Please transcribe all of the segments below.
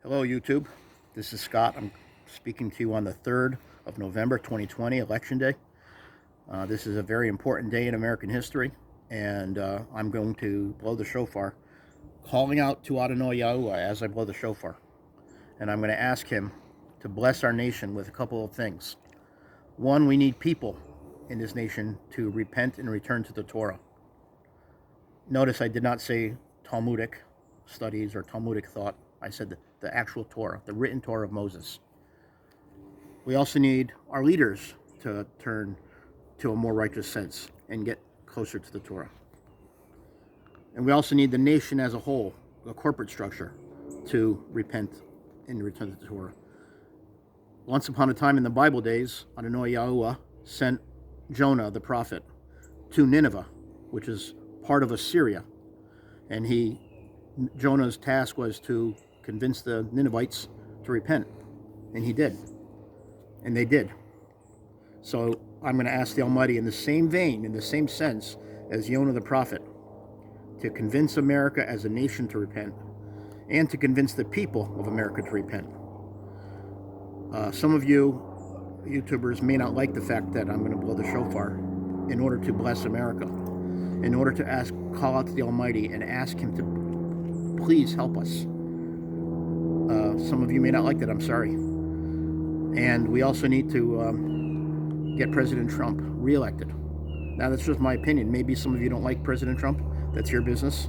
Hello, YouTube. This is Scott. I'm speaking to you on the 3rd of November, 2020, Election Day. This is a very important day in American history, and I'm going to blow the shofar, calling out to Adonai YaH'oooah as I blow the shofar. And I'm going to ask him to bless our nation with a couple of things. One, we need people in this nation to repent and return to the Torah. Notice I did not say Talmudic studies or Talmudic thought. I said the actual Torah, the written Torah of Moses. We also need our leaders to turn to a more righteous sense and get closer to the Torah. And we also need the nation as a whole, a corporate structure, to repent and return to the Torah. Once upon a time in the Bible days, Adonai YaH'oooah sent Jonah, the prophet, to Nineveh, which is part of Assyria. And Jonah's task was to convince the Ninevites to repent. And he did. And they did. So I'm going to ask the Almighty in the same vein, in the same sense as Jonah the prophet, to convince America as a nation to repent and to convince the people of America to repent. Some of you YouTubers may not like the fact that I'm going to blow the shofar in order to bless America, in order to call out to the Almighty and ask Him to please help us. Some of you may not like that. I'm sorry. And we also need to get President Trump reelected. Now, that's just my opinion. Maybe some of you don't like President Trump. That's your business.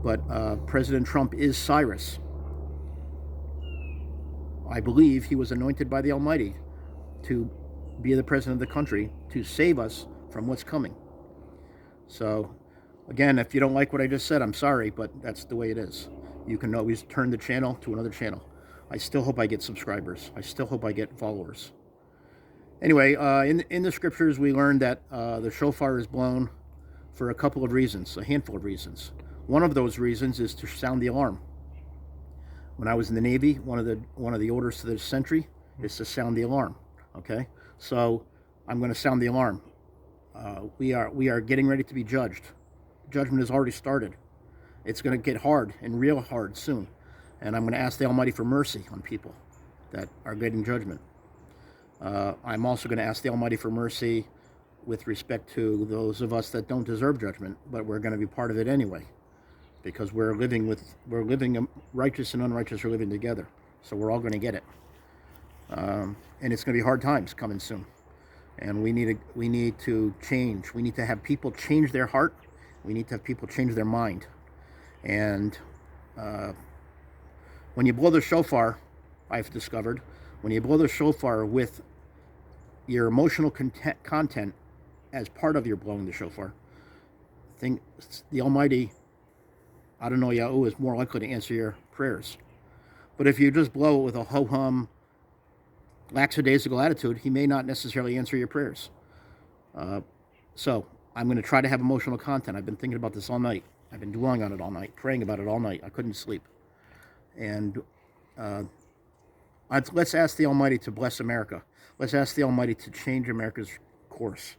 But President Trump is Cyrus. I believe he was anointed by the Almighty to be the president of the country, to save us from what's coming. So, again, if you don't like what I just said, I'm sorry, but that's the way it is. You can always turn the channel to another channel. I still hope I get subscribers. I still hope I get followers. Anyway, in the scriptures, we learned that the shofar is blown for a couple of reasons, a handful of reasons. One of those reasons is to sound the alarm. When I was in the Navy, one of the orders to the sentry is to sound the alarm. Okay, so I'm going to sound the alarm. We are getting ready to be judged. Judgment has already started. It's going to get hard and real hard soon, and I'm going to ask the Almighty for mercy on people that are getting judgment. I'm also going to ask the Almighty for mercy with respect to those of us that don't deserve judgment, but we're going to be part of it anyway, because we're living righteous and unrighteous are living together. So we're all going to get it, and it's going to be hard times coming soon. And we need to change. We need to have people change their heart. We need to have people change their mind. And when you blow the shofar, I've discovered, when you blow the shofar with your emotional content as part of your blowing the shofar, the Almighty Adonai YaH'oooah is more likely to answer your prayers. But if you just blow it with a ho-hum, lackadaisical attitude, He may not necessarily answer your prayers. So I'm going to try to have emotional content. I've been thinking about this all night. I've been dwelling on it all night, praying about it all night. I couldn't sleep. And let's ask the Almighty to bless America. Let's ask the Almighty to change America's course.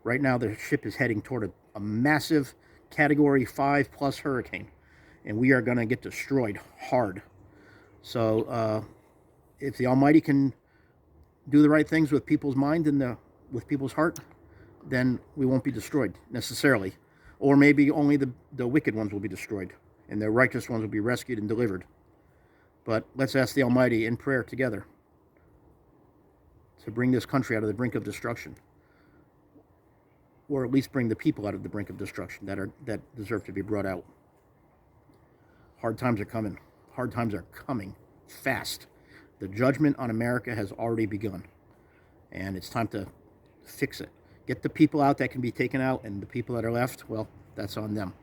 Right now, the ship is heading toward a massive Category 5+ hurricane, and we are going to get destroyed hard. So if the Almighty can do the right things with people's mind and with people's heart, then we won't be destroyed necessarily. Or maybe only the wicked ones will be destroyed, and the righteous ones will be rescued and delivered. But let's ask the Almighty in prayer together to bring this country out of the brink of destruction, or at least bring the people out of the brink of destruction that deserve to be brought out. Hard times are coming. Hard times are coming fast. The judgment on America has already begun, and it's time to fix it. Get the people out that can be taken out, and the people that are left, well, that's on them.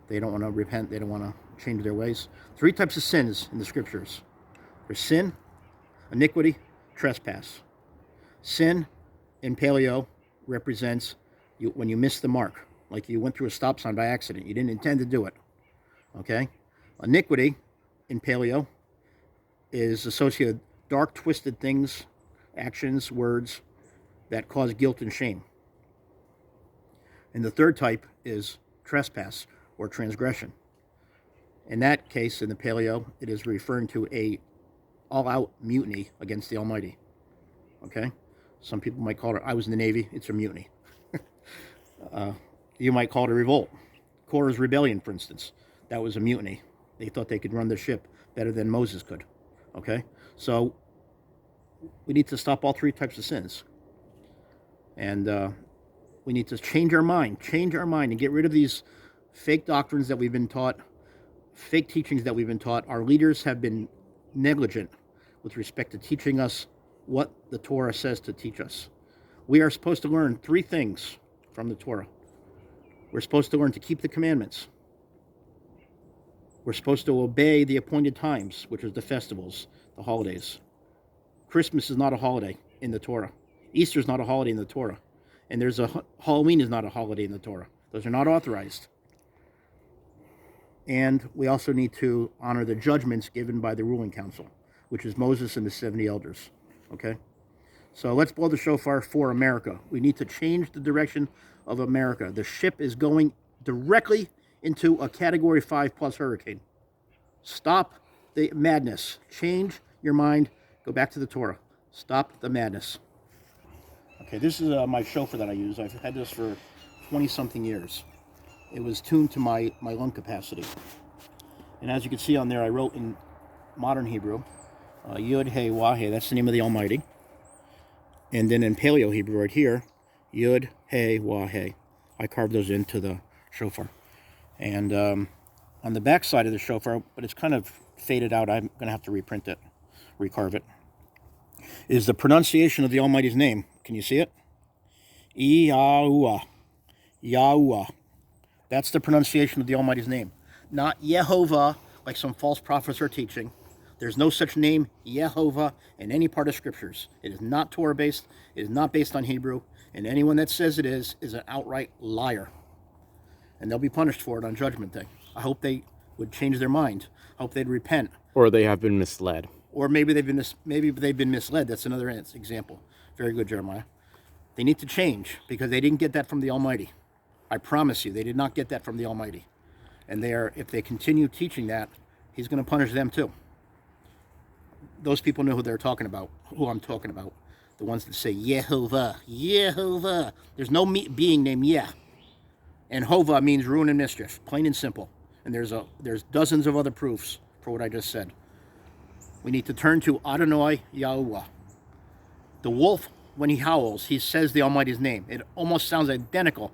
They don't want to repent. They don't want to change their ways. 3 types of sins in the scriptures. There's sin, iniquity, trespass. Sin in Paleo represents when you miss the mark, like you went through a stop sign by accident. You didn't intend to do it. Okay? Iniquity in Paleo is associated with dark, twisted things, actions, words that cause guilt and shame. And the third type is trespass or transgression. In that case, in the Paleo, it is referring to a all-out mutiny against the Almighty. Okay? Some people might call it, I was in the Navy, it's a mutiny. You might call it a revolt. Korah's rebellion, for instance, that was a mutiny. They thought they could run the ship better than Moses could. Okay? So we need to stop all three types of sins. And we need to change our mind, and get rid of these fake doctrines that we've been taught, fake teachings that we've been taught. Our leaders have been negligent with respect to teaching us what the Torah says to teach us. We are supposed to learn three things from the Torah. We're supposed to learn to keep the commandments. We're supposed to obey the appointed times, which is the festivals, the holidays. Christmas is not a holiday in the Torah. Easter is not a holiday in the Torah. And Halloween is not a holiday in the Torah. Those are not authorized. And we also need to honor the judgments given by the ruling council, which is Moses and the 70 elders. Okay? So let's blow the shofar for America. We need to change the direction of America. The ship is going directly into a Category 5 plus hurricane. Stop the madness. Change your mind. Go back to the Torah. Stop the madness. Okay, this is my shofar that I use. I've had this for 20-something years. It was tuned to my lung capacity. And as you can see on there, I wrote in modern Hebrew, YaH'oooah, that's the name of the Almighty. And then in Paleo Hebrew right here, YaH'oooah. I carved those into the shofar. And on the back side of the shofar, but it's kind of faded out, I'm going to have to reprint it, recarve it, is the pronunciation of the Almighty's name. Can you see it? YaH'oooah. YaH'oooah. That's the pronunciation of the Almighty's name. Not Yehovah, like some false prophets are teaching. There's no such name, Yehovah, in any part of Scriptures. It is not Torah-based. It is not based on Hebrew. And anyone that says it is an outright liar. And they'll be punished for it on Judgment Day. I hope they would change their mind. I hope they'd repent. Or they have been misled. Or maybe they've been misled. That's another example. Very good, Jeremiah. They need to change because they didn't get that from the Almighty. I promise you, they did not get that from the Almighty. And if they continue teaching that, He's going to punish them too. Those people know who they're talking about, who I'm talking about. The ones that say Yehovah, Yehovah. There's no being named Yeh. And Hova means ruin and mischief, plain and simple. And there's dozens of other proofs for what I just said. We need to turn to Adonai YaH'oooah. The wolf, when he howls, he says the Almighty's name. It almost sounds identical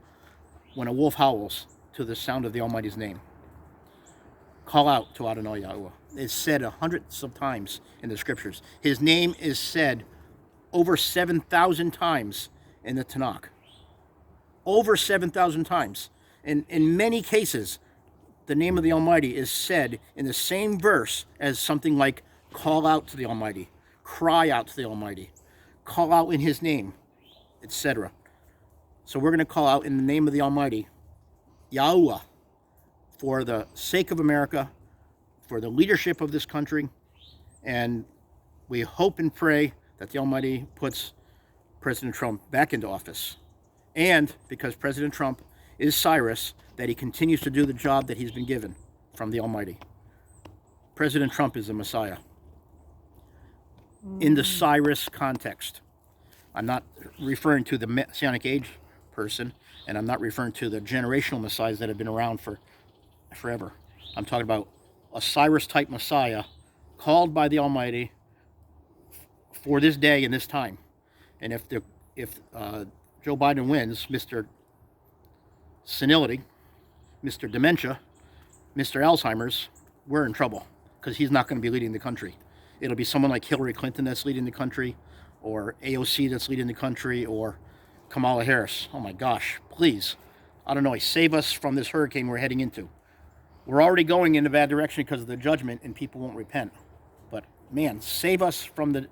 when a wolf howls to the sound of the Almighty's name. Call out to Adonai YaH'oooah. It's said hundreds of times in the Scriptures. His name is said over 7,000 times in the Tanakh. Over 7,000 times. In many cases, the name of the Almighty is said in the same verse as something like call out to the Almighty, cry out to the Almighty, call out in His name, etc. So we're going to call out in the name of the Almighty, YaH'oooah, for the sake of America, for the leadership of this country, and we hope and pray that the Almighty puts President Trump back into office. And because President Trump is Cyrus, that he continues to do the job that he's been given from the Almighty. President Trump is the Messiah. In the Cyrus context. I'm not referring to the Messianic age person, and I'm not referring to the generational messiahs that have been around for forever. I'm talking about a Cyrus-type Messiah called by the Almighty for this day and this time. And if Joe Biden wins, Mr. Senility, Mr. Dementia, Mr. Alzheimer's, we're in trouble because he's not going to be leading the country. It'll be someone like Hillary Clinton that's leading the country, or AOC that's leading the country, or Kamala Harris. Oh my gosh, please. Adonai, save us from this hurricane we're heading into. We're already going in a bad direction because of the judgment and people won't repent. But man, save us from the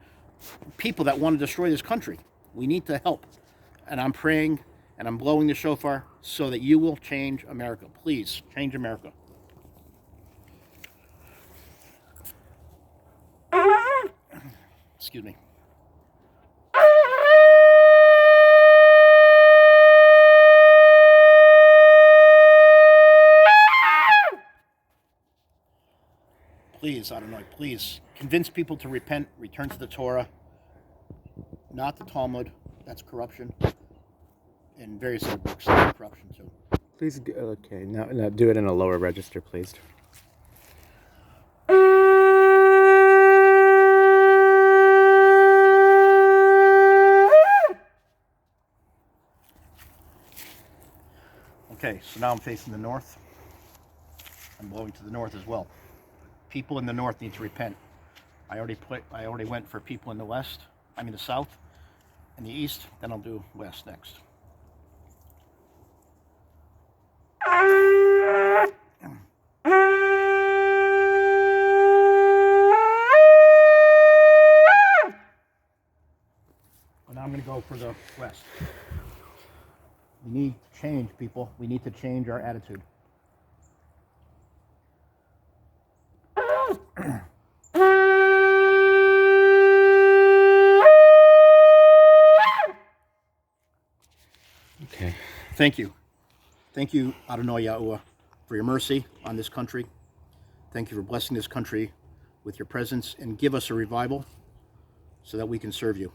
people that want to destroy this country. We need to help. And I'm praying and I'm blowing the shofar so that you will change America. Please, change America. Excuse me. Please please, Adonai, please convince people to repent, return to the Torah, not the Talmud. That's corruption, and various other books. That's corruption too. Please, okay, now do it in a lower register, please. Okay, so now I'm facing the north. I'm blowing to the north as well. People in the north need to repent. I already went for people in the west. I mean the south and the east. Then I'll do west next. Well, now I'm going to go for the west. We need to change, people. We need to change our attitude. Okay. Thank you. Thank you, Adonai YaH'oooah, for your mercy on this country. Thank you for blessing this country with your presence, and give us a revival so that we can serve you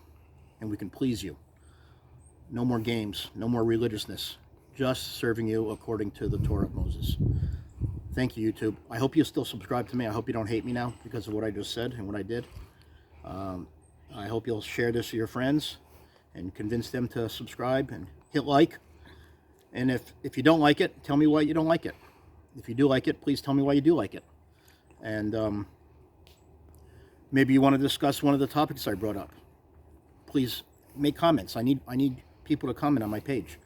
and we can please you. No more games, no more religiousness, just serving you according to the Torah of Moses. Thank you, YouTube. I hope you still subscribe to me. I hope you don't hate me now because of what I just said and what I did. I hope you'll share this with your friends and convince them to subscribe and hit like. And if you don't like it, tell me why you don't like it. If you do like it, please tell me why you do like it. And maybe you want to discuss one of the topics I brought up. Please make comments. I need people to comment on my page.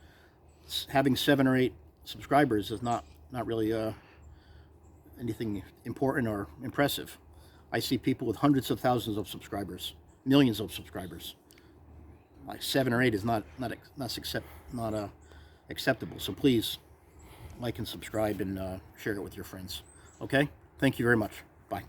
Having 7 or 8 subscribers is not really anything important or impressive. I see people with hundreds of thousands of subscribers, millions of subscribers. Like 7 or 8 is not acceptable. So please like and subscribe and share it with your friends. Okay? Thank you very much. Bye.